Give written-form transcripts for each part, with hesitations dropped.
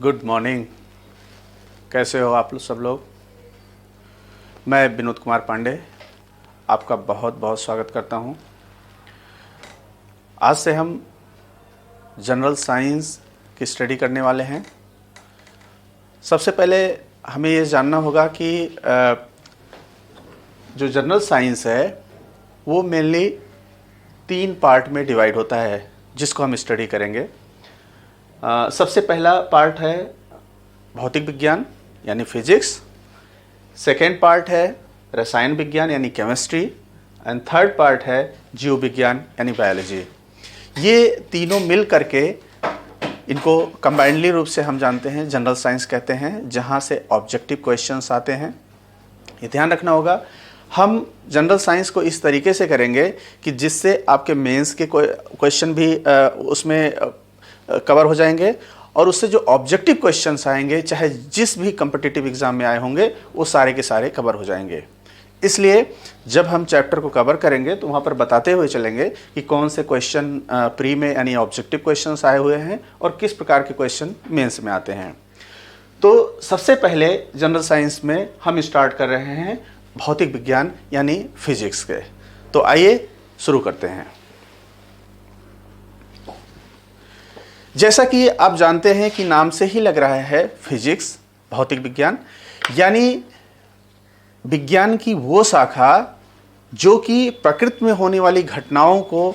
Good morning. कैसे हो आप लोग सब लोग। मैं विनोद कुमार पांडे आपका बहुत बहुत स्वागत करता हूं। आज से हम जनरल साइंस की स्टडी करने वाले हैं। सबसे पहले हमें ये जानना होगा कि जो जनरल साइंस है वो मेनली 3 पार्ट में डिवाइड होता है जिसको हम स्टडी करेंगे। सबसे पहला पार्ट है भौतिक विज्ञान यानी फिजिक्स, सेकेंड पार्ट है रसायन विज्ञान यानी केमिस्ट्री, एंड थर्ड पार्ट है जीव विज्ञान यानी बायोलॉजी। ये तीनों मिल करके इनको कंबाइंडली रूप से हम जानते हैं जनरल साइंस कहते हैं, जहाँ से ऑब्जेक्टिव क्वेश्चंस आते हैं। ये ध्यान रखना होगा, हम जनरल साइंस को इस तरीके से करेंगे कि जिससे आपके मेंस के क्वेश्चन भी उसमें कवर हो जाएंगे और उससे जो ऑब्जेक्टिव क्वेश्चंस आएंगे चाहे जिस भी कम्पिटिटिव एग्जाम में आए होंगे वो सारे के सारे कवर हो जाएंगे। इसलिए जब हम चैप्टर को कवर करेंगे तो वहाँ पर बताते हुए चलेंगे कि कौन से क्वेश्चन प्री में यानी ऑब्जेक्टिव क्वेश्चंस आए हुए हैं और किस प्रकार के क्वेश्चन मेंस में आते हैं। तो सबसे पहले जनरल साइंस में हम स्टार्ट कर रहे हैं भौतिक विज्ञान यानी फिजिक्स के। तो आइए शुरू करते हैं। जैसा कि आप जानते हैं कि नाम से ही लग रहा है फिजिक्स, भौतिक विज्ञान, यानी विज्ञान की वो शाखा जो कि प्रकृति में होने वाली घटनाओं को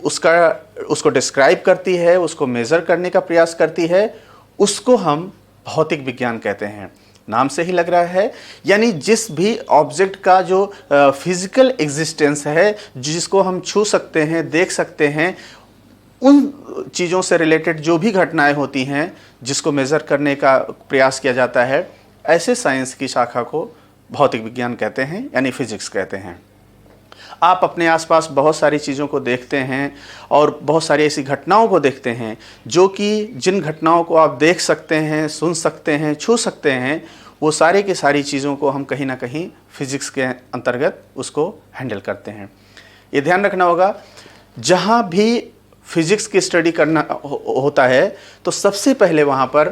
उसको डिस्क्राइब करती है, उसको मेज़र करने का प्रयास करती है, उसको हम भौतिक विज्ञान कहते हैं। नाम से ही लग रहा है, यानी जिस भी ऑब्जेक्ट का जो फिजिकल एग्जिस्टेंस है, जिसको हम छू सकते हैं, देख सकते हैं, उन चीज़ों से रिलेटेड जो भी घटनाएं होती हैं जिसको मेज़र करने का प्रयास किया जाता है, ऐसे साइंस की शाखा को भौतिक विज्ञान कहते हैं यानी फिजिक्स कहते हैं। आप अपने आसपास बहुत सारी चीज़ों को देखते हैं और बहुत सारी ऐसी घटनाओं को देखते हैं जो कि जिन घटनाओं को आप देख सकते हैं, सुन सकते हैं, छू सकते हैं, वो सारी की सारी चीज़ों को हम कहीं ना कहीं फिजिक्स के अंतर्गत उसको हैंडल करते हैं। ये ध्यान रखना होगा, जहाँ भी फिजिक्स की स्टडी करना होता है तो सबसे पहले वहाँ पर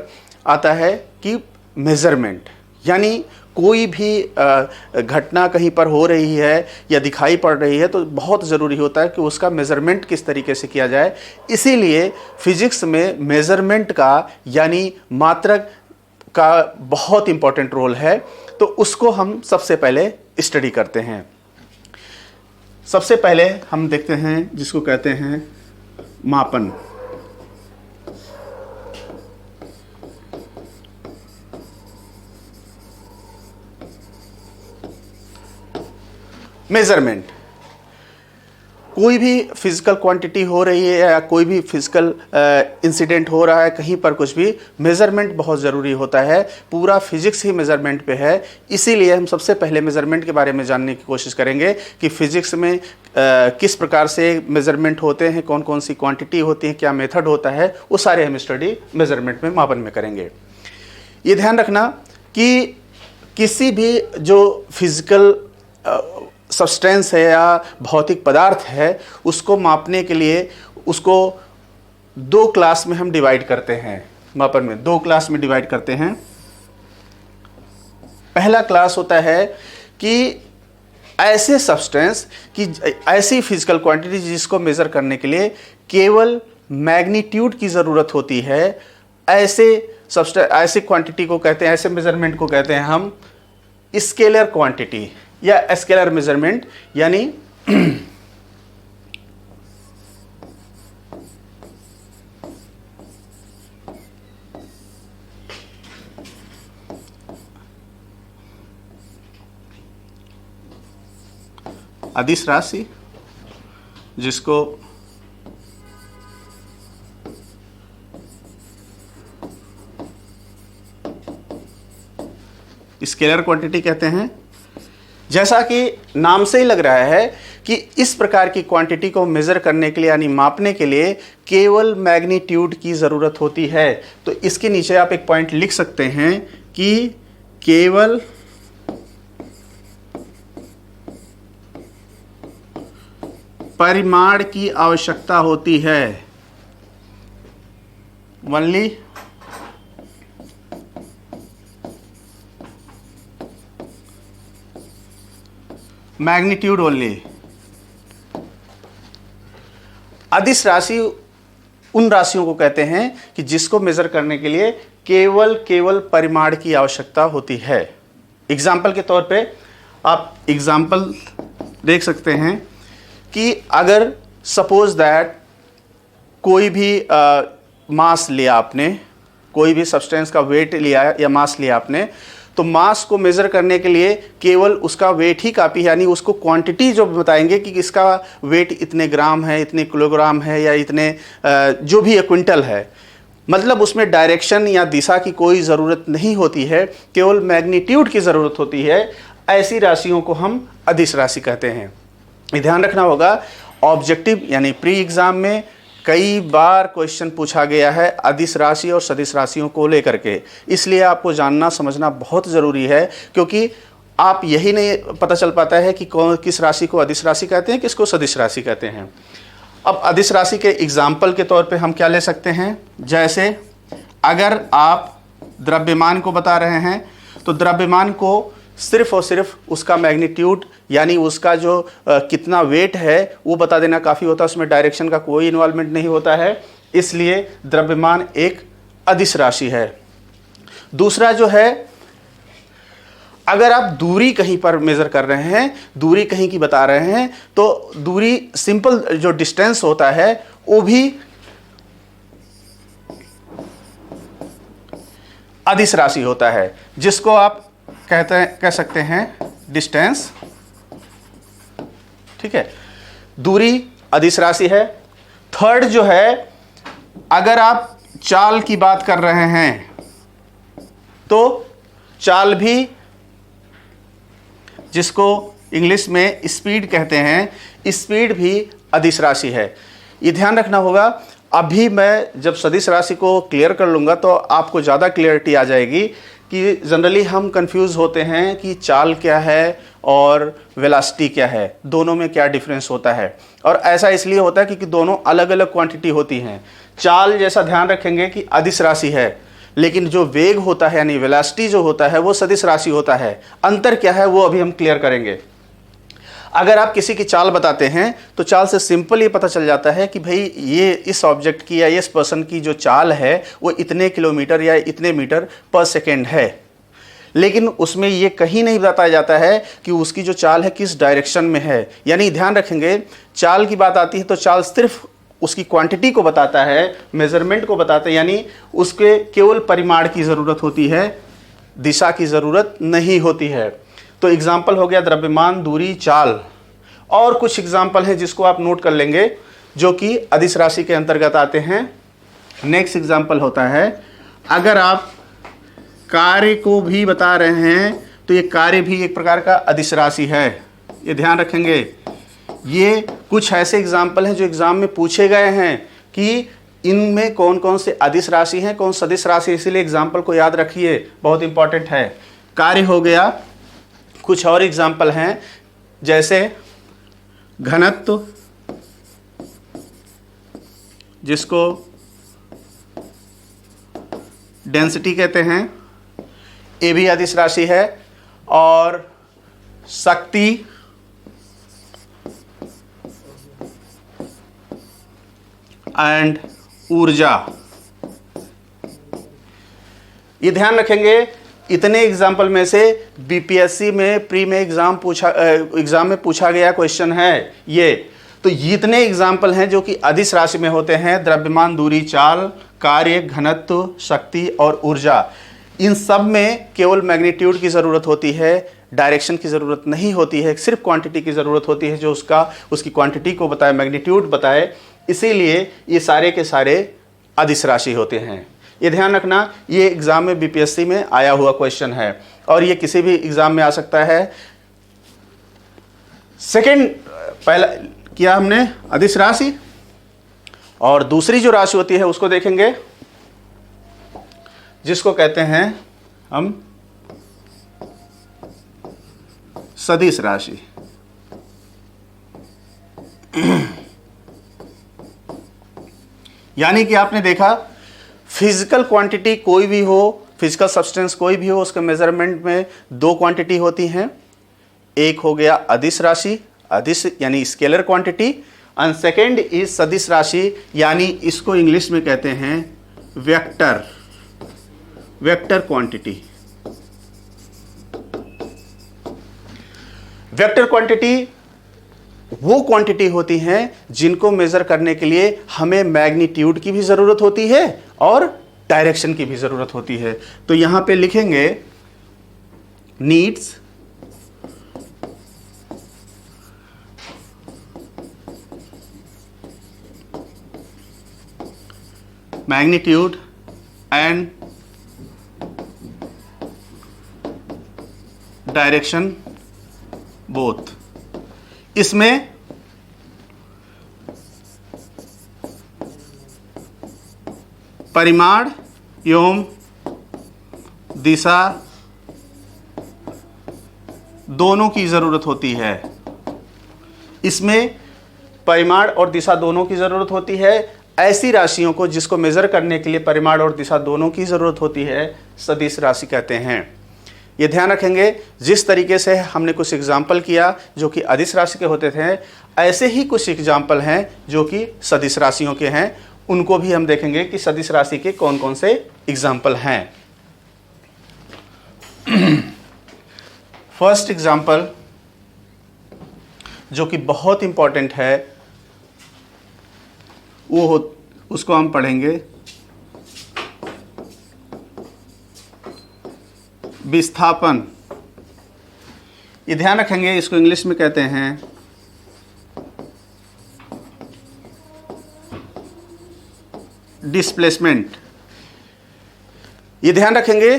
आता है कि मेज़रमेंट, यानी कोई भी घटना कहीं पर हो रही है या दिखाई पड़ रही है तो बहुत ज़रूरी होता है कि उसका मेज़रमेंट किस तरीके से किया जाए। इसीलिए फिजिक्स में मेज़रमेंट का यानी मात्रक का बहुत इम्पोर्टेंट रोल है। तो उसको हम सबसे पहले स्टडी करते हैं। सबसे पहले हम देखते हैं जिसको कहते हैं मापन। मेजरमेंट, कोई भी फिजिकल क्वांटिटी हो रही है या कोई भी फिजिकल इंसिडेंट हो रहा है, कहीं पर कुछ भी, मेजरमेंट बहुत ज़रूरी होता है। पूरा फिजिक्स ही मेजरमेंट पे है। इसीलिए हम सबसे पहले मेजरमेंट के बारे में जानने की कोशिश करेंगे कि फिजिक्स में किस प्रकार से मेजरमेंट होते हैं, कौन कौन सी क्वांटिटी होती है, क्या मेथड होता है, वो सारे हम स्टडी मेजरमेंट में, मापन में करेंगे। ये ध्यान रखना कि किसी भी जो फिजिकल सब्सटेंस है या भौतिक पदार्थ है उसको मापने के लिए उसको 2 क्लास में हम डिवाइड करते हैं। मापन में 2 क्लास में डिवाइड करते हैं। पहला क्लास होता है कि ऐसे सब्सटेंस की ऐसी फिजिकल क्वांटिटी जिसको मेज़र करने के लिए केवल मैग्नीट्यूड की ज़रूरत होती है, ऐसे सब्सटेंस, ऐसी क्वांटिटी को कहते हैं, ऐसे मेजरमेंट को कहते हैं हम स्केलर क्वांटिटी या स्केलर मेजरमेंट, यानी अदिश राशि जिसको स्केलर क्वांटिटी कहते हैं। जैसा कि नाम से ही लग रहा है कि इस प्रकार की क्वांटिटी को मेज़र करने के लिए यानी मापने के लिए केवल मैग्नीट्यूड की ज़रूरत होती है। तो इसके नीचे आप एक पॉइंट लिख सकते हैं कि केवल परिमाण की आवश्यकता होती है, ओनली मैग्नीट्यूड ओनली। अदिश राशि उन राशियों को कहते हैं कि जिसको मेजर करने के लिए केवल परिमाण की आवश्यकता होती है। एग्जाम्पल के तौर पे आप एग्जाम्पल देख सकते हैं कि अगर सपोज दैट कोई भी मास लिया आपने, कोई भी सब्सटेंस का वेट लिया या मास लिया आपने, तो मास को मेज़र करने के लिए केवल उसका वेट ही काफ़ी है, यानी उसको क्वांटिटी जो बताएंगे कि इसका वेट इतने ग्राम है, इतने किलोग्राम है, या इतने जो भी क्विंटल है, मतलब उसमें डायरेक्शन या दिशा की कोई ज़रूरत नहीं होती है, केवल मैग्नीट्यूड की ज़रूरत होती है। ऐसी राशियों को हम अदिश राशि कहते हैं। ये ध्यान रखना होगा, ऑब्जेक्टिव यानी प्री एग्ज़ाम में कई बार क्वेश्चन पूछा गया है अदिश राशि और सदिश राशियों को लेकर के, इसलिए आपको जानना समझना बहुत ज़रूरी है, क्योंकि आप यही नहीं पता चल पाता है कि कौन किस राशि को अदिश राशि कहते हैं, किसको सदिश राशि कहते हैं। अब अदिश राशि के एग्जाम्पल के तौर पे हम क्या ले सकते हैं, जैसे अगर आप द्रव्यमान को बता रहे हैं तो द्रव्यमान को सिर्फ और सिर्फ उसका मैग्नीट्यूड यानी उसका जो कितना वेट है वो बता देना काफ़ी होता है, उसमें डायरेक्शन का कोई इन्वॉल्वमेंट नहीं होता है, इसलिए द्रव्यमान एक अदिश राशि है। दूसरा जो है, अगर आप दूरी कहीं पर मेज़र कर रहे हैं, दूरी कहीं की बता रहे हैं, तो दूरी सिंपल जो डिस्टेंस होता है वो भी अदिश राशि होता है, जिसको आप कह सकते हैं डिस्टेंस। ठीक है, दूरी अदिश राशि है। थर्ड जो है, अगर आप चाल की बात कर रहे हैं तो चाल भी, जिसको इंग्लिश में स्पीड कहते हैं, स्पीड भी अदिश राशि है। ये ध्यान रखना होगा। अभी मैं जब सदिश राशि को क्लियर कर लूँगा तो आपको ज़्यादा क्लियरिटी आ जाएगी कि जनरली हम कंफ्यूज होते हैं कि चाल क्या है और वेलोसिटी क्या है, दोनों में क्या डिफरेंस होता है। और ऐसा इसलिए होता है क्योंकि दोनों अलग अलग क्वांटिटी होती हैं। चाल जैसा ध्यान रखेंगे कि अदिश राशि है, लेकिन जो वेग होता है यानी वेलोसिटी जो होता है वो सदिश राशि होता है। अंतर क्या है वो अभी हम क्लियर करेंगे। अगर आप किसी की चाल बताते हैं तो चाल से सिंपल ये पता चल जाता है कि भाई ये इस ऑब्जेक्ट की या इस पर्सन की जो चाल है वो इतने किलोमीटर या इतने मीटर पर सेकेंड है, लेकिन उसमें ये कहीं नहीं बताया जाता है कि उसकी जो चाल है किस डायरेक्शन में है। यानी ध्यान रखेंगे, चाल की बात आती है तो चाल सिर्फ उसकी क्वांटिटी को बताता है, मेजरमेंट को बताता है, यानी उसके केवल परिमाण की ज़रूरत होती है, दिशा की ज़रूरत नहीं होती है। तो एग्जाम्पल हो गया द्रव्यमान, दूरी, चाल। और कुछ एग्जाम्पल हैं जिसको आप नोट कर लेंगे जो कि अदिश राशि के अंतर्गत आते हैं। नेक्स्ट एग्जाम्पल होता है, अगर आप कार्य को भी बता रहे हैं तो ये कार्य भी एक प्रकार का अदिश राशि है। ये ध्यान रखेंगे। ये कुछ ऐसे एग्जाम्पल हैं जो एग्जाम में पूछे गए हैं कि इनमें कौन कौन से अदिश राशि हैं, कौन सदिश राशि, इसीलिए एग्जाम्पल को याद रखिए, बहुत इंपॉर्टेंट है। कार्य हो गया। कुछ और एग्जाम्पल हैं जैसे घनत्व, जिसको डेंसिटी कहते हैं, ये भी अदिश राशि है। और शक्ति, एंड ऊर्जा। ये ध्यान रखेंगे, इतने एग्जाम्पल में से बीपीएससी में प्री में एग्जाम में पूछा गया क्वेश्चन है ये। तो इतने एग्जाम्पल हैं जो कि अदिश राशि में होते हैं। द्रव्यमान, दूरी, चाल, कार्य, घनत्व, शक्ति और ऊर्जा। इन सब में केवल मैग्नीट्यूड की ज़रूरत होती है, डायरेक्शन की ज़रूरत नहीं होती है, सिर्फ क्वांटिटी की ज़रूरत होती है जो उसकी क्वांटिटी को बताए, मैग्नीट्यूड बताए। इसीलिए ये सारे के सारे अदिश राशि होते हैं। ये ध्यान रखना, ये एग्ज़ाम में बीपीएससी में आया हुआ क्वेश्चन है और ये किसी भी एग्ज़ाम में आ सकता है। सेकंड, पहला किया हमने अदिश राशि, और दूसरी जो राशि होती है उसको देखेंगे जिसको कहते हैं हम सदिश राशि। यानी कि आपने देखा, फिजिकल क्वांटिटी कोई भी हो, फिजिकल सब्सटेंस कोई भी हो, उसके मेजरमेंट में दो क्वांटिटी होती हैं, एक हो गया अदिश राशि, अदिश यानी scalar quantity, and second is सदिश राशि, यानी इसको इंग्लिश में कहते हैं vector, vector quantity. Vector quantity वो क्वांटिटी होती हैं जिनको मेजर करने के लिए हमें मैग्नीट्यूड की भी जरूरत होती है और डायरेक्शन की भी जरूरत होती है। तो यहां पे लिखेंगे needs magnitude and direction both. इसमें परिमाण एवं दिशा दोनों की जरूरत होती है। इसमें परिमाण और दिशा दोनों की जरूरत होती है। ऐसी राशियों को जिसको मेजर करने के लिए परिमाण और दिशा दोनों की जरूरत होती है सदिश राशि कहते हैं। ये ध्यान रखेंगे, जिस तरीके से हमने कुछ एग्जाम्पल किया जो कि अदिश राशि के होते थे, ऐसे ही कुछ एग्जाम्पल हैं जो कि सदिश राशियों के हैं। उनको भी हम देखेंगे कि सदिश राशि के कौन कौन से एग्जाम्पल हैं। फर्स्ट एग्जाम्पल जो कि बहुत इंपॉर्टेंट है उसको हम पढ़ेंगे विस्थापन। ये ध्यान रखेंगे, इसको इंग्लिश में कहते हैं डिस्प्लेसमेंट। ये ध्यान रखेंगे,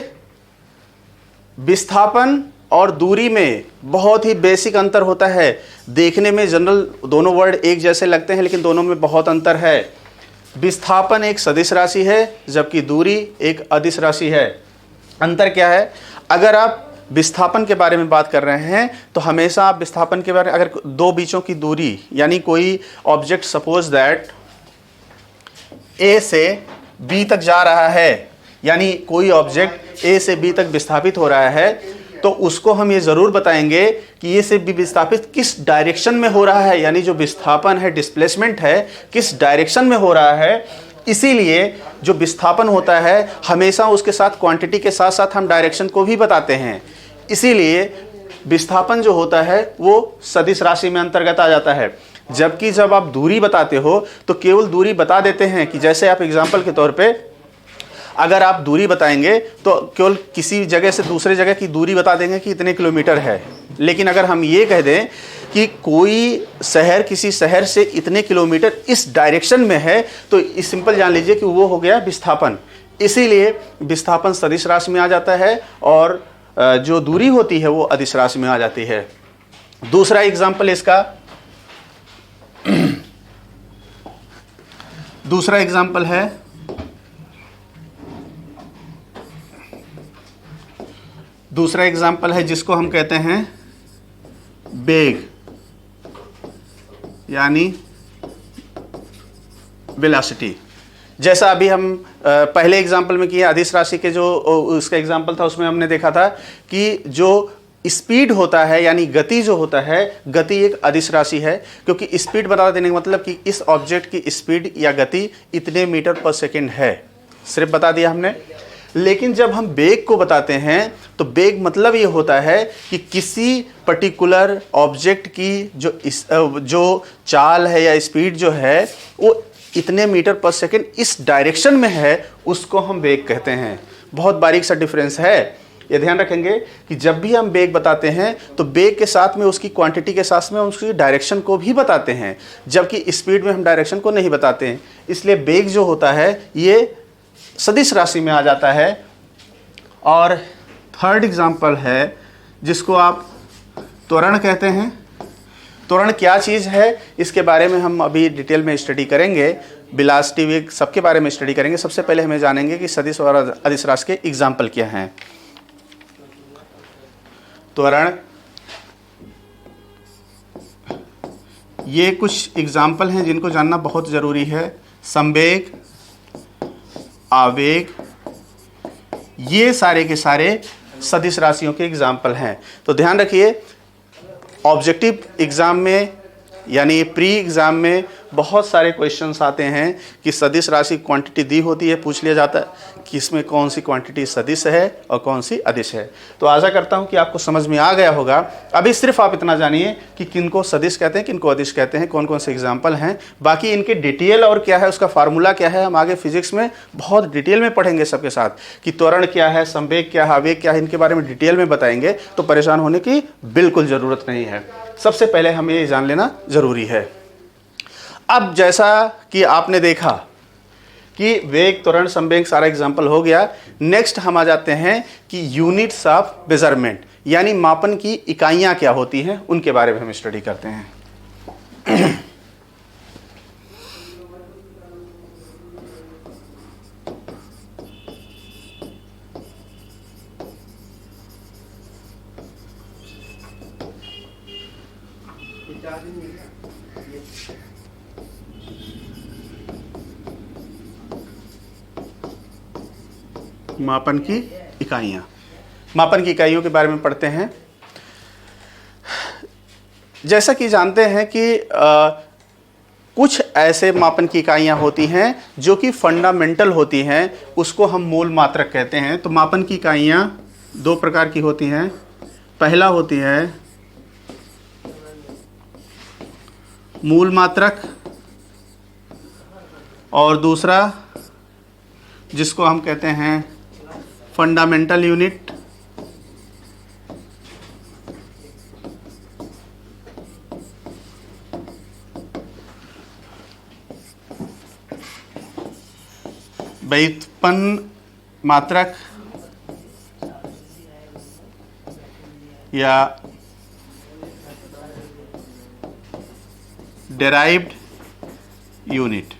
विस्थापन और दूरी में बहुत ही बेसिक अंतर होता है। देखने में जनरल दोनों वर्ड एक जैसे लगते हैं, लेकिन दोनों में बहुत अंतर है। विस्थापन एक सदिश राशि है जबकि दूरी एक अदिश राशि है। अंतर क्या है? अगर आप विस्थापन के बारे में बात कर रहे हैं तो हमेशा आप विस्थापन के बारे में, अगर दो बीचों की दूरी, यानी कोई ऑब्जेक्ट सपोज दैट ए से बी तक जा रहा है, यानी कोई ऑब्जेक्ट ए से बी तक विस्थापित हो रहा है, तो उसको हम ये जरूर बताएंगे कि ए से बी विस्थापित किस डायरेक्शन में हो रहा है, यानी जो विस्थापन है, डिस्प्लेसमेंट है, किस डायरेक्शन में हो रहा है। इसीलिए जो विस्थापन होता है हमेशा उसके साथ क्वांटिटी के साथ साथ हम डायरेक्शन को भी बताते हैं। इसीलिए विस्थापन जो होता है वो सदिश राशि में अंतर्गत आ जाता है। जबकि जब आप दूरी बताते हो तो केवल दूरी बता देते हैं, कि जैसे आप एग्जाम्पल के तौर पे अगर आप दूरी बताएंगे तो केवल किसी जगह से दूसरे जगह की दूरी बता देंगे कि इतने किलोमीटर है। लेकिन अगर हम ये कह दें कि कोई शहर किसी शहर से इतने किलोमीटर इस डायरेक्शन में है, तो इस सिंपल जान लीजिए कि वो हो गया विस्थापन। इसीलिए विस्थापन सदिश राशि में आ जाता है और जो दूरी होती है वो अदिश राशि में आ जाती है। दूसरा एग्जाम्पल इसका, दूसरा एग्जाम्पल है जिसको हम कहते हैं वेग, यानी वेलोसिटी। जैसा अभी हम पहले एग्जाम्पल में किए अदिश राशि के जो उसका एग्जाम्पल था, उसमें हमने देखा था कि जो स्पीड होता है यानी गति जो होता है, गति एक अदिश राशि है, क्योंकि स्पीड बता देने का मतलब कि इस ऑब्जेक्ट की स्पीड या गति इतने मीटर पर सेकेंड है, सिर्फ बता दिया हमने। लेकिन जब हम वेग को बताते हैं तो वेग मतलब ये होता है कि किसी पर्टिकुलर ऑब्जेक्ट की जो चाल है या स्पीड जो है वो इतने मीटर पर सेकेंड इस डायरेक्शन में है, उसको हम वेग कहते हैं। बहुत बारीक सा डिफरेंस है, ये ध्यान रखेंगे कि जब भी हम वेग बताते हैं तो वेग के साथ में उसकी क्वांटिटी के साथ में उसकी डायरेक्शन को भी बताते हैं, जबकि स्पीड में हम डायरेक्शन को नहीं बताते हैं। इसलिए वेग जो होता है ये सदिश राशि में आ जाता है। और थर्ड एग्जाम्पल है जिसको आप त्वरण कहते हैं। त्वरण क्या चीज़ है इसके बारे में हम अभी डिटेल में स्टडी करेंगे, वेलोसिटी, वेग सबके बारे में स्टडी करेंगे। सबसे पहले हमें जानेंगे कि सदिश और अदिश राशि के एग्जाम्पल क्या हैं। त्वरण, ये कुछ एग्जाम्पल हैं जिनको जानना बहुत ज़रूरी है। संवेग, आवेग, ये सारे के सारे सदिश राशियों के एग्जाम्पल हैं। तो ध्यान रखिए, ऑब्जेक्टिव एग्ज़ाम में यानी प्री एग्ज़ाम में बहुत सारे क्वेश्चंस आते हैं कि सदिश राशि क्वांटिटी दी होती है, पूछ लिया जाता है कि इसमें कौन सी क्वांटिटी सदिश है और कौन सी अदिश है। तो आशा करता हूं कि आपको समझ में आ गया होगा। अभी सिर्फ आप इतना जानिए कि किनको सदिश कहते हैं, किनको अदिश कहते हैं, कौन कौन से एग्जाम्पल हैं। बाकी इनके डिटेल और क्या है, उसका फार्मूला क्या है, हम आगे फिजिक्स में बहुत डिटेल में पढ़ेंगे सबके साथ कि त्वरण क्या है, संवेग क्या है, आवेग क्या है, इनके बारे में डिटेल में बताएंगे। तो परेशान होने की बिल्कुल ज़रूरत नहीं है। सबसे पहले हमें ये जान लेना ज़रूरी है। अब जैसा कि आपने देखा कि वेग, त्वरण, संवेग सारा एग्जाम्पल हो गया, नेक्स्ट हम आ जाते हैं कि यूनिट्स ऑफ मेजरमेंट यानी मापन की इकाइयां क्या होती हैं, उनके बारे में हम स्टडी करते हैं। मापन की इकाइयां, मापन की इकाइयों के बारे में पढ़ते हैं। जैसा कि जानते हैं कि कुछ ऐसे मापन की इकाइयां होती हैं जो कि फंडामेंटल होती हैं, उसको हम मूल मात्रक कहते हैं। तो मापन की इकाइयां दो प्रकार की होती हैं। पहला होती है मूल मात्रक और दूसरा जिसको हम कहते हैं फंडामेंटल यूनिट। व्युत्पन्न मात्रक या डेराइव्ड यूनिट।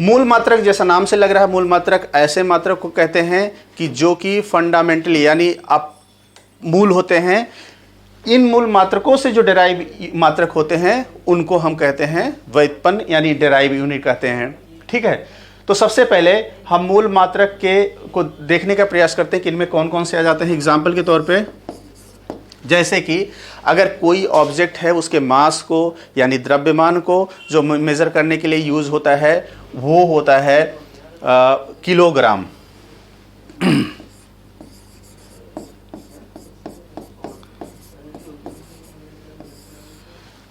मूल मात्रक जैसा नाम से लग रहा है, मूल मात्रक ऐसे मात्रक को कहते हैं कि जो कि फंडामेंटली यानी आप मूल होते हैं। इन मूल मात्रकों से जो डेराइव मात्रक होते हैं उनको हम कहते हैं व्युत्पन्न यानी डेराइव यूनिट कहते हैं। ठीक है, तो सबसे पहले हम मूल मात्रक के को देखने का प्रयास करते हैं कि इनमें कौन कौन से आ जाते हैं। एग्जाम्पल के तौर पे जैसे कि अगर कोई ऑब्जेक्ट है, उसके मास को यानी द्रव्यमान को जो मेज़र करने के लिए यूज़ होता है वो होता है किलोग्राम।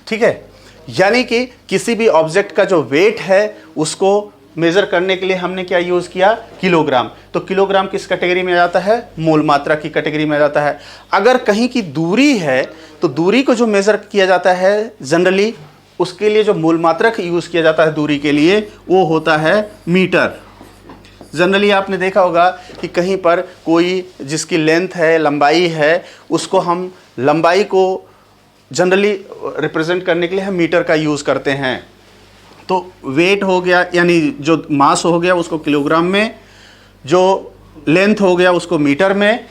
ठीक है, यानी कि किसी भी ऑब्जेक्ट का जो वेट है उसको मेजर करने के लिए हमने क्या यूज किया, किलोग्राम। तो किलोग्राम किस कैटेगरी में आ जाता है, मूल मात्रा की कैटेगरी में आ जाता है। अगर कहीं की दूरी है तो दूरी को जो मेजर किया जाता है जनरली, उसके लिए जो मूल मात्रक यूज किया जाता है दूरी के लिए वो होता है मीटर। जनरली आपने देखा होगा कि कहीं पर कोई जिसकी लेंथ है, लंबाई है, उसको हम लंबाई को जनरली रिप्रेजेंट करने के लिए हम मीटर का यूज करते हैं। तो वेट हो गया यानी जो मास हो गया उसको किलोग्राम में, जो लेंथ हो गया उसको मीटर में,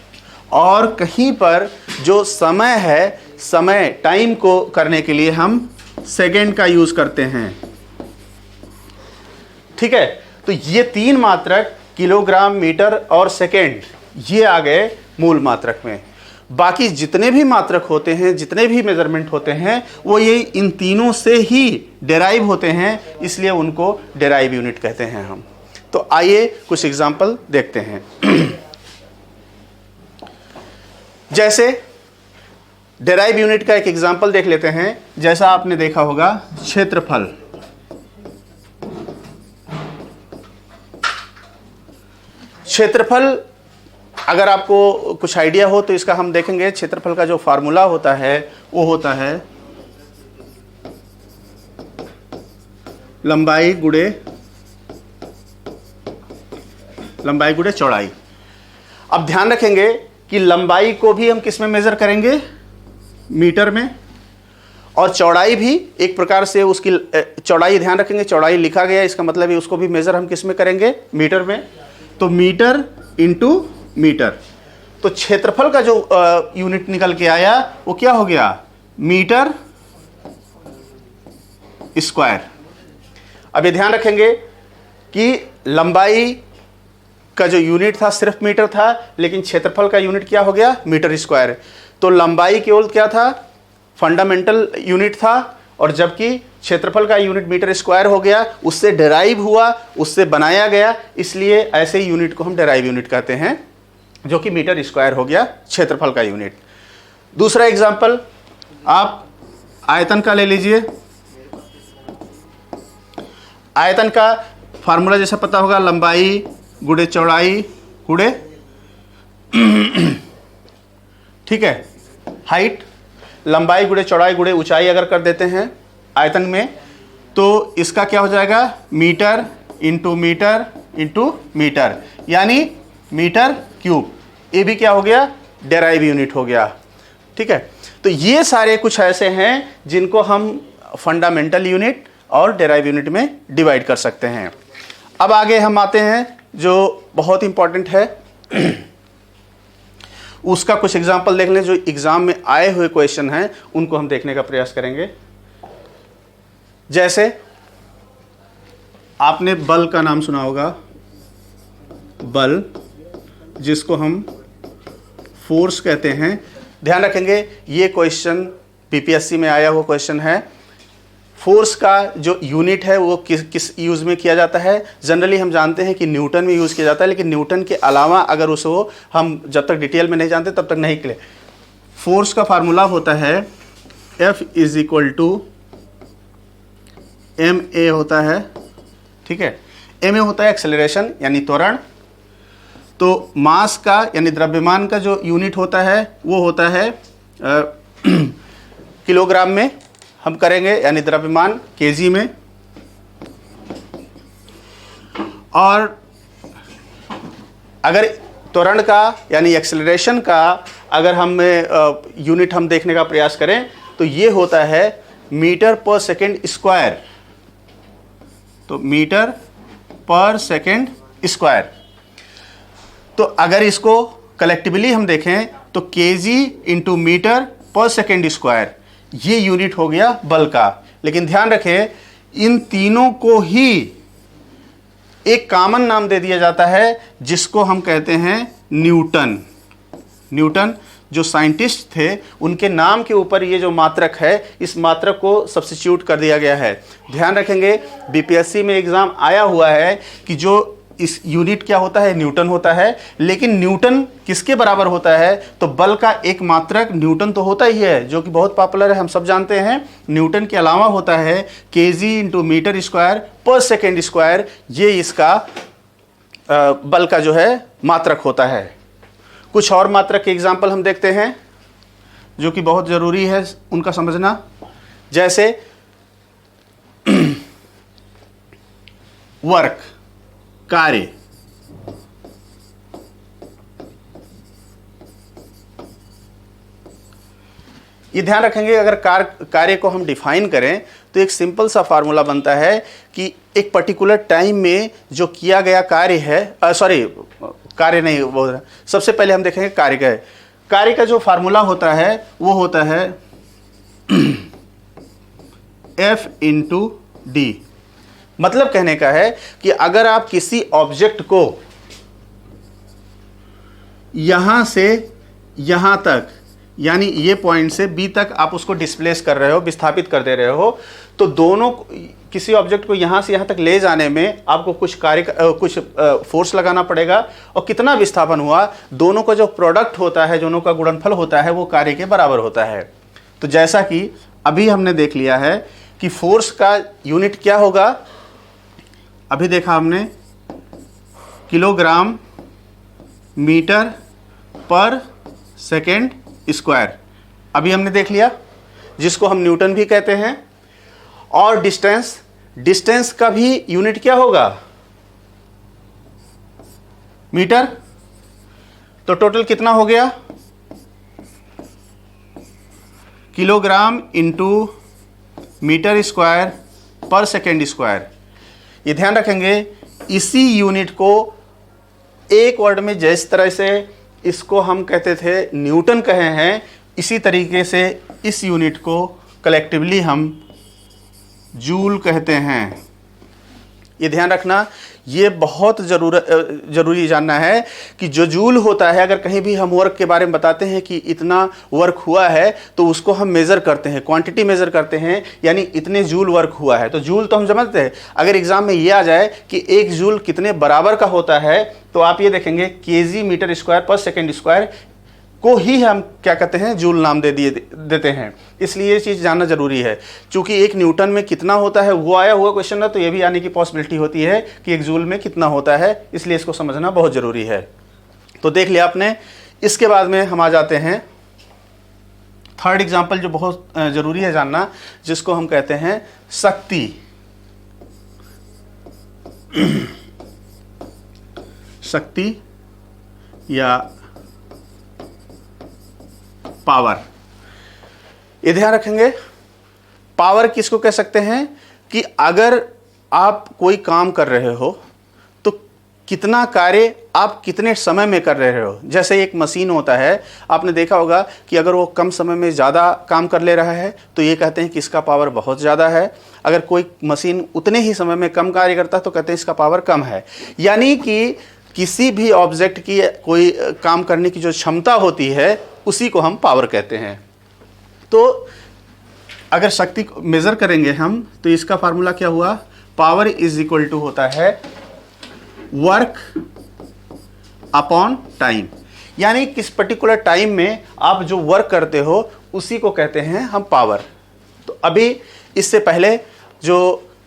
और कहीं पर जो समय है, समय टाइम को करने के लिए हम सेकेंड का यूज करते हैं। ठीक है, तो ये तीन मात्रक किलोग्राम, मीटर और सेकेंड ये आ गए मूल मात्रक में। बाकी जितने भी मात्रक होते हैं, जितने भी मेजरमेंट होते हैं, वो ये इन तीनों से ही डेराइव होते हैं, इसलिए उनको डेराइव यूनिट कहते हैं हम। तो आइए कुछ एग्जांपल देखते हैं। जैसे डेराइव यूनिट का एक एग्जांपल देख लेते हैं। जैसा आपने देखा होगा क्षेत्रफल। क्षेत्रफल अगर आपको कुछ आइडिया हो तो इसका हम देखेंगे। क्षेत्रफल का जो फार्मूला होता है वो होता है लंबाई गुणे चौड़ाई। अब ध्यान रखेंगे कि लंबाई को भी हम किस में मेजर करेंगे, मीटर में, और चौड़ाई भी एक प्रकार से उसकी चौड़ाई ध्यान रखेंगे, चौड़ाई लिखा गया, इसका मतलब है उसको भी मेजर हम किस में करेंगे, मीटर में। तो मीटर इंटू मीटर। तो क्षेत्रफल का जो यूनिट निकल के आया वो क्या हो गया, मीटर स्क्वायर। अब ये ध्यान रखेंगे कि लंबाई का जो यूनिट था सिर्फ मीटर था, लेकिन क्षेत्रफल का यूनिट क्या हो गया, मीटर स्क्वायर। तो लंबाई केवल क्या था, फंडामेंटल यूनिट था, और जबकि क्षेत्रफल का यूनिट मीटर स्क्वायर हो गया, उससे डेराइव हुआ, उससे बनाया गया, इसलिए ऐसे यूनिट को हम डेराइव यूनिट कहते हैं, जो कि मीटर स्क्वायर हो गया क्षेत्रफल का यूनिट। दूसरा एग्जाम्पल आप आयतन का ले लीजिए। आयतन का फार्मूला जैसा पता होगा, लंबाई गुणे चौड़ाई गुणे ठीक है, हाइट, लंबाई गुणे चौड़ाई गुणे ऊंचाई अगर कर देते हैं आयतन में, तो इसका क्या हो जाएगा, meter into meter into meter, यानी मीटर क्यूब। ये भी क्या हो गया, डेराइव यूनिट हो गया। ठीक है, तो ये सारे कुछ ऐसे हैं जिनको हम फंडामेंटल यूनिट और डेराइव यूनिट में डिवाइड कर सकते हैं। अब आगे हम आते हैं जो बहुत इंपॉर्टेंट है, उसका कुछ एग्जाम्पल देख लें, जो एग्जाम में आए हुए क्वेश्चन हैं उनको हम देखने का प्रयास करेंगे। जैसे आपने बल का नाम सुना होगा, बल जिसको हम फोर्स कहते हैं। ध्यान रखेंगे ये क्वेश्चन बीपीएससी में आया हुआ क्वेश्चन है। फोर्स का जो यूनिट है वो किस यूज़ में किया जाता है, जनरली हम जानते हैं कि न्यूटन में यूज़ किया जाता है, लेकिन न्यूटन के अलावा अगर उसको हम जब तक डिटेल में नहीं जानते तब तक नहीं क्लियर। फोर्स का फार्मूला होता है F = ma होता है। ठीक है, ma होता है एक्सेलरेशन यानी त्वरण। तो मास का यानी द्रव्यमान का जो यूनिट होता है वो होता है किलोग्राम में हम करेंगे, यानी द्रव्यमान केजी में। और अगर त्वरण का यानी एक्सेलरेशन का अगर हम यूनिट हम देखने का प्रयास करें तो ये होता है मीटर पर सेकेंड स्क्वायर। तो मीटर पर सेकेंड स्क्वायर। तो अगर इसको कलेक्टिवली हम देखें तो केजी इंटू मीटर पर सेकेंड स्क्वायर, ये यूनिट हो गया बल का। लेकिन ध्यान रखें इन तीनों को ही एक कॉमन नाम दे दिया जाता है जिसको हम कहते हैं न्यूटन। न्यूटन जो साइंटिस्ट थे उनके नाम के ऊपर ये जो मात्रक है, इस मात्रक को सब्स्टिट्यूट कर दिया गया है। ध्यान रखेंगे बीपीएससी में एग्जाम आया हुआ है कि जो इस यूनिट क्या होता है, न्यूटन होता है। लेकिन न्यूटन किसके बराबर होता है, तो बल का एक मात्रक न्यूटन तो होता ही है, जो कि बहुत पॉपुलर है, हम सब जानते हैं। न्यूटन के अलावा होता है केजी इंटू मीटर स्क्वायर पर सेकेंड स्क्वायर, ये इसका बल का जो है मात्रक होता है। कुछ और मात्रक के एग्जाम्पल हम देखते हैं जो कि बहुत ज़रूरी है उनका समझना। जैसे वर्क, कार्य। ये ध्यान रखेंगे अगर कार्य को हम डिफाइन करें तो एक सिंपल सा फार्मूला बनता है कि एक पर्टिकुलर टाइम में जो किया गया कार्य है, कार्य नहीं बोल रहा, सबसे पहले हम देखेंगे कार्य का जो फार्मूला होता है वो होता है F × D। मतलब कहने का है कि अगर आप किसी ऑब्जेक्ट को यहां से यहां तक, यानी ये पॉइंट से बी तक आप उसको डिस्प्लेस कर रहे हो, विस्थापित कर दे रहे हो, तो दोनों किसी ऑब्जेक्ट को यहां से यहां तक ले जाने में आपको कुछ फोर्स लगाना पड़ेगा, और कितना विस्थापन हुआ, दोनों का जो प्रोडक्ट होता है, दोनों का गुणनफल होता है, वो कार्य के बराबर होता है। तो जैसा कि अभी हमने देख लिया है कि फोर्स का यूनिट क्या होगा, अभी देखा हमने किलोग्राम मीटर पर सेकेंड स्क्वायर, अभी हमने देख लिया, जिसको हम न्यूटन भी कहते हैं। और डिस्टेंस का भी यूनिट क्या होगा, मीटर। तो टोटल कितना हो गया, किलोग्राम इंटू मीटर स्क्वायर पर सेकेंड स्क्वायर। ये ध्यान रखेंगे इसी यूनिट को एक वर्ड में जिस तरह से इसको हम कहते थे न्यूटन कहे हैं, इसी तरीके से इस यूनिट को कलेक्टिवली हम जूल कहते हैं। ये ध्यान रखना, ये बहुत ज़रूरी जानना है कि जो जूल होता है, अगर कहीं भी हम वर्क के बारे में बताते हैं कि इतना वर्क हुआ है तो उसको हम मेज़र करते हैं, क्वांटिटी मेज़र करते हैं, यानी इतने जूल वर्क हुआ है। तो जूल तो हम समझते हैं, अगर एग्जाम में ये आ जाए कि एक जूल कितने बराबर का होता है तो आप ये देखेंगे केजी मीटर स्क्वायर पर सेकेंड स्क्वायर को ही हम क्या कहते हैं, जूल नाम देते हैं। इसलिए ये चीज़ जानना जरूरी है। चूंकि एक न्यूटन में कितना होता है वो आया हुआ क्वेश्चन है, तो ये भी आने की पॉसिबिलिटी होती है कि एक जूल में कितना होता है, इसलिए इसको समझना बहुत ज़रूरी है। तो देख लिया आपने। इसके बाद में हम आ जाते हैं थर्ड एग्जाम्पल, जो बहुत ज़रूरी है जानना, जिसको हम कहते हैं शक्ति। शक्ति या पावर। ये ध्यान रखेंगे, पावर किसको कह सकते हैं कि अगर आप कोई काम कर रहे हो तो कितना कार्य आप कितने समय में कर रहे हो। जैसे एक मशीन होता है, आपने देखा होगा कि अगर वो कम समय में ज़्यादा काम कर ले रहा है तो ये कहते हैं कि इसका पावर बहुत ज़्यादा है। अगर कोई मशीन उतने ही समय में कम कार्य करता है तो कहते हैं इसका पावर कम है। यानी कि किसी भी ऑब्जेक्ट की कोई काम करने की जो क्षमता होती है उसी को हम पावर कहते हैं। तो अगर शक्ति को मेज़र करेंगे हम तो इसका फार्मूला क्या हुआ, पावर इज इक्वल टू होता है वर्क अपॉन टाइम। यानी किस पर्टिकुलर टाइम में आप जो वर्क करते हो उसी को कहते हैं हम पावर। तो अभी इससे पहले जो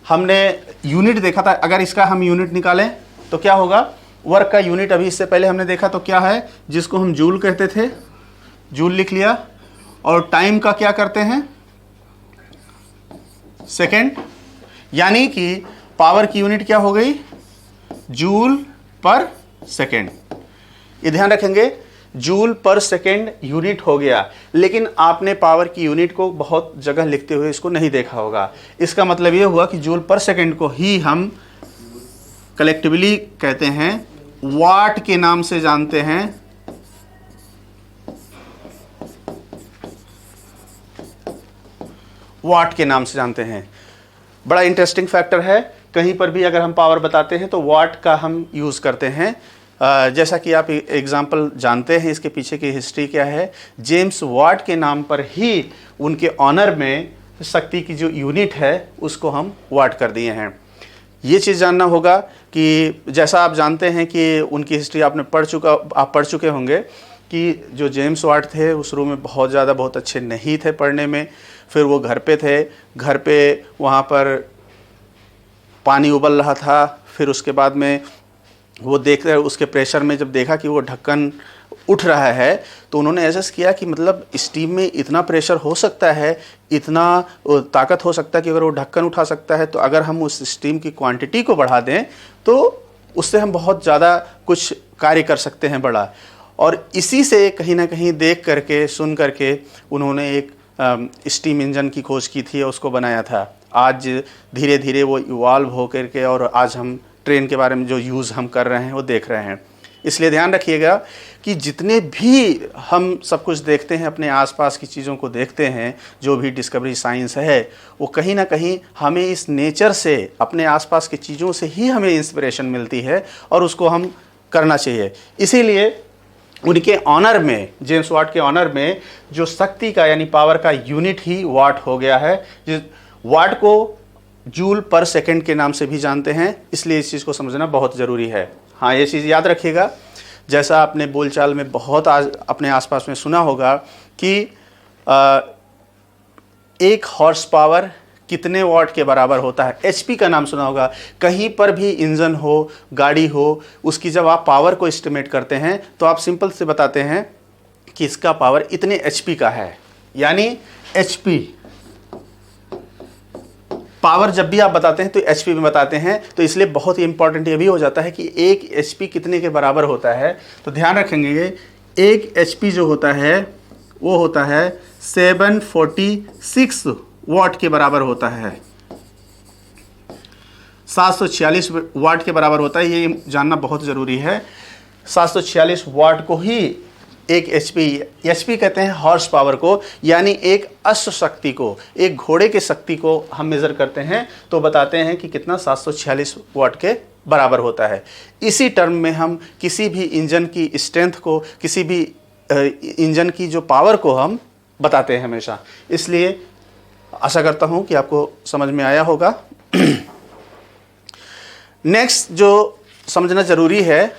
हमने यूनिट देखा था, अगर इसका हम यूनिट निकालें तो क्या होगा, वर्क का यूनिट अभी इससे पहले हमने देखा तो क्या है, जिसको हम जूल कहते थे, जूल लिख लिया। और टाइम का क्या करते हैं, सेकेंड। यानी कि पावर की यूनिट क्या हो गई, जूल पर सेकेंड। ये ध्यान रखेंगे, जूल पर सेकेंड यूनिट हो गया, लेकिन आपने पावर की यूनिट को बहुत जगह लिखते हुए इसको नहीं देखा होगा। इसका मतलब ये हुआ कि जूल पर सेकेंड को ही हम कलेक्टिवली कहते हैं, वाट के नाम से जानते हैं। वाट के नाम से जानते हैं। बड़ा इंटरेस्टिंग फैक्टर है, कहीं पर भी अगर हम पावर बताते हैं तो वाट का हम यूज़ करते हैं। जैसा कि आप एग्जाम्पल जानते हैं, इसके पीछे की हिस्ट्री क्या है। जेम्स वाट के नाम पर ही उनके ऑनर में शक्ति की जो यूनिट है उसको हम वाट कर दिए हैं। ये चीज़ जानना होगा कि जैसा आप जानते हैं कि उनकी हिस्ट्री आप पढ़ चुके होंगे कि जो जेम्स वाट थे उस शुरू में बहुत अच्छे नहीं थे पढ़ने में। फिर वो घर पे थे, घर पे वहाँ पर पानी उबल रहा था। फिर उसके बाद में वो देख रहे, उसके प्रेशर में जब देखा कि वो ढक्कन उठ रहा है तो उन्होंने एहसास किया कि मतलब स्टीम में इतना प्रेशर हो सकता है, इतना ताकत हो सकता है कि अगर वो ढक्कन उठा सकता है तो अगर हम उस स्टीम की क्वांटिटी को बढ़ा दें तो उससे हम बहुत ज़्यादा कुछ कार्य कर सकते हैं बड़ा। और इसी से कहीं ना कहीं देख करके, सुन करके उन्होंने एक स्टीम इंजन की खोज की थी और उसको बनाया था। आज धीरे धीरे वो इवॉल्व हो करके और आज हम ट्रेन के बारे में जो यूज़ हम कर रहे हैं वो देख रहे हैं। इसलिए ध्यान रखिएगा कि जितने भी हम सब कुछ देखते हैं, अपने आसपास की चीज़ों को देखते हैं, जो भी डिस्कवरी साइंस है वो कहीं ना कहीं हमें इस नेचर से, अपने आसपास की चीज़ों से ही हमें इंस्पिरेशन मिलती है और उसको हम करना चाहिए। इसीलिए उनके ऑनर में, जेम्स वाट के ऑनर में जो शक्ति का यानी पावर का यूनिट ही वाट हो गया है। जिस वाट को जूल पर सेकंड के नाम से भी जानते हैं, इसलिए इस चीज़ को समझना बहुत ज़रूरी है। हाँ, ये चीज़ याद रखिएगा। जैसा आपने बोलचाल में बहुत अपने आसपास में सुना होगा कि एक हॉर्स पावर कितने वाट के बराबर होता है। एचपी का नाम सुना होगा। कहीं पर भी इंजन हो, गाड़ी हो, उसकी जब आप पावर को एस्टिमेट करते हैं तो आप सिंपल से बताते हैं कि इसका पावर इतने एचपी का है। यानी एचपी पावर जब भी आप बताते हैं तो एचपी में बताते हैं, तो इसलिए बहुत ही इंपॉर्टेंट ये भी हो जाता है कि एक एचपी कितने के बराबर होता है। तो ध्यान रखेंगे, एक एचपी जो होता है वो होता है 746 वाट के बराबर होता है, 746 वाट के बराबर होता है। ये जानना बहुत ज़रूरी है। 746 वाट को ही एक एचपी कहते हैं हॉर्स पावर को, यानी एक अश्व शक्ति को, एक घोड़े की शक्ति को हम मेज़र करते हैं तो बताते हैं कि कितना 746 वाट के बराबर होता है। इसी टर्म में हम किसी भी इंजन की स्ट्रेंथ को, किसी भी इंजन की जो पावर को हम बताते हैं हमेशा। इसलिए आशा करता हूं कि आपको समझ में आया होगा। नेक्स्ट जो समझना जरूरी है,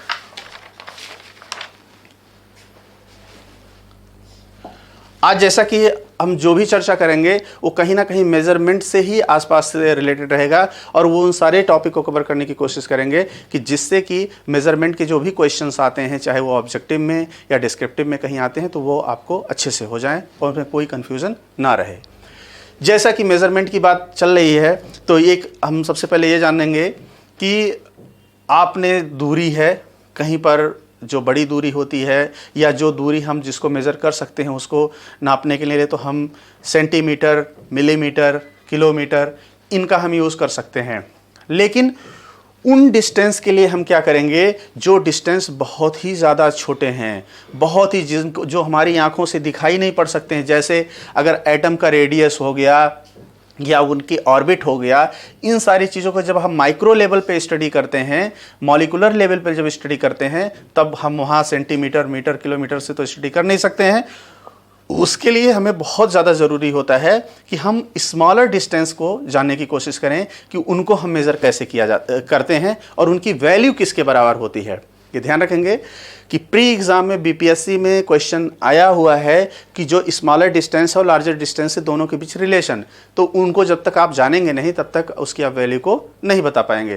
आज जैसा कि हम जो भी चर्चा करेंगे वो कहीं ना कहीं मेजरमेंट से ही आसपास से रिलेटेड रहेगा, और वो उन सारे टॉपिक को कवर करने की कोशिश करेंगे कि जिससे कि मेजरमेंट के जो भी क्वेश्चंस आते हैं, चाहे वो ऑब्जेक्टिव में या डिस्क्रिप्टिव में कहीं आते हैं, तो वो आपको अच्छे से हो जाएं और उसमें कोई कन्फ्यूज़न ना रहे। जैसा कि मेजरमेंट की बात चल रही है, तो एक हम सबसे पहले ये जानेंगे कि आपने दूरी है, कहीं पर जो बड़ी दूरी होती है या जो दूरी हम जिसको मेज़र कर सकते हैं उसको नापने के लिए तो हम सेंटीमीटर, मिलीमीटर, किलोमीटर इनका हम यूज़ कर सकते हैं। लेकिन उन डिस्टेंस के लिए हम क्या करेंगे जो डिस्टेंस बहुत ही ज़्यादा छोटे हैं, बहुत ही जिनको जो हमारी आंखों से दिखाई नहीं पड़ सकते हैं, जैसे अगर एटम का रेडियस हो गया या उनकी ऑर्बिट हो गया, इन सारी चीज़ों को जब हम माइक्रो लेवल पे स्टडी करते हैं, मॉलिकुलर लेवल पे जब स्टडी करते हैं, तब हम वहाँ सेंटीमीटर, मीटर, किलोमीटर से तो स्टडी कर नहीं सकते हैं। उसके लिए हमें बहुत ज़्यादा ज़रूरी होता है कि हम स्मॉलर डिस्टेंस को जानने की कोशिश करें कि उनको हम मेज़र कैसे करते हैं और उनकी वैल्यू किसके बराबर होती है। ये ध्यान रखेंगे कि प्री एग्ज़ाम में बीपीएससी में क्वेश्चन आया हुआ है कि जो स्मॉलर डिस्टेंस और लार्जर डिस्टेंस है दोनों के बीच रिलेशन, तो उनको जब तक आप जानेंगे नहीं तब तक उसकी आप वैल्यू को नहीं बता पाएंगे।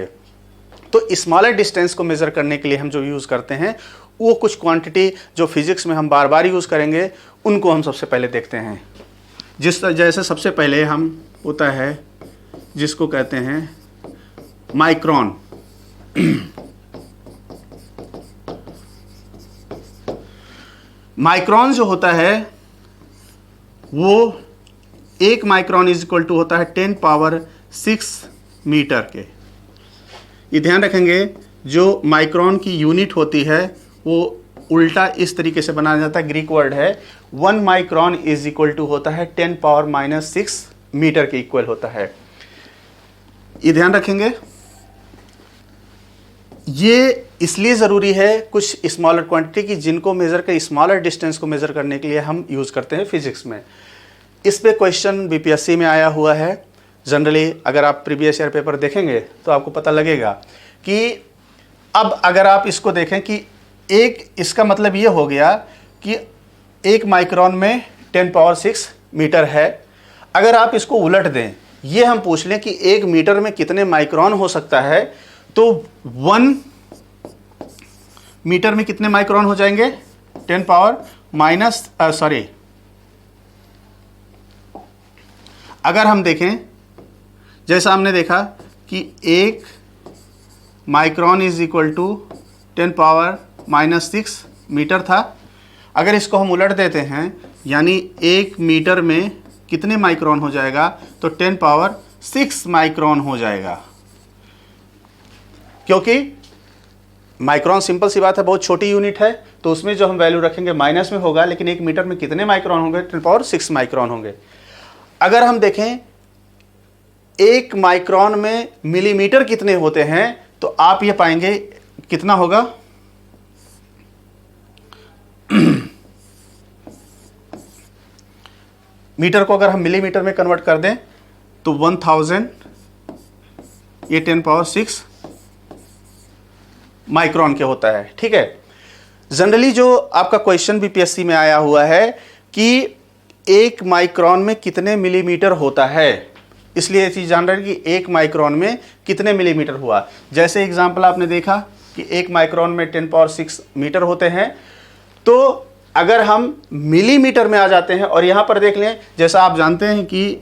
तो स्मॉलर डिस्टेंस को मेज़र करने के लिए हम जो यूज़ करते हैं वो कुछ क्वांटिटी जो फिजिक्स में हम बार बार यूज़ करेंगे उनको हम सबसे पहले देखते हैं। जैसे सबसे पहले हम होता है जिसको कहते हैं माइक्रोन। माइक्रोन जो होता है वो 1 माइक्रोन इज इक्वल टू होता है 10 पावर 6 मीटर के। ये ध्यान रखेंगे जो माइक्रोन की यूनिट होती है वो उल्टा इस तरीके से बनाया जाता है, ग्रीक वर्ड है 1 माइक्रोन इज इक्वल टू होता है 10 पावर -6 मीटर के इक्वल होता है। ये ध्यान रखेंगे। ये इसलिए ज़रूरी है कुछ स्मॉलर क्वांटिटी की जिनको मेज़र कर स्मॉलर डिस्टेंस को मेज़र करने के लिए हम यूज़ करते हैं फिजिक्स में। इस पे क्वेश्चन बीपीएससी में आया हुआ है। जनरली अगर आप प्रीवियस ईयर पेपर देखेंगे तो आपको पता लगेगा कि अब अगर आप इसको देखें कि एक इसका मतलब ये हो गया कि 1 माइक्रोन में 10 पावर 6 मीटर है। अगर आप इसको उलट दें, ये हम पूछ लें कि 1 मीटर में कितने माइक्रोन हो सकता है, तो 1 मीटर में कितने माइक्रोन हो जाएंगे 10 पावर अगर हम देखें जैसा हमने देखा कि 1 micron is equal to 10 power -6 meter था। अगर इसको हम उलट देते हैं यानी 1 मीटर में कितने माइक्रोन हो जाएगा, तो 10 पावर 6 माइक्रोन हो जाएगा। क्योंकि माइक्रोन सिंपल सी बात है, बहुत छोटी यूनिट है, तो उसमें जो हम वैल्यू रखेंगे माइनस में होगा, लेकिन 1 मीटर में कितने माइक्रोन होंगे 10 पावर 6 माइक्रोन होंगे। अगर हम देखें 1 माइक्रोन में मिलीमीटर कितने होते हैं, तो आप ये पाएंगे कितना होगा मीटर को अगर हम मिलीमीटर में कन्वर्ट कर दें तो 1000, ये 10 पावर 6 माइक्रोन के होता है। ठीक है। जनरली जो आपका क्वेश्चन बीपीएससी में आया हुआ है कि 1 माइक्रोन में कितने मिलीमीटर होता है, इसलिए ये चीज़ जान रहे हैं कि 1 माइक्रोन में कितने मिलीमीटर हुआ। जैसे एग्जांपल आपने देखा कि 1 माइक्रोन में 10 पावर 6 मीटर होते हैं, तो अगर हम मिलीमीटर में आ जाते हैं और यहाँ पर देख लें, जैसा आप जानते हैं कि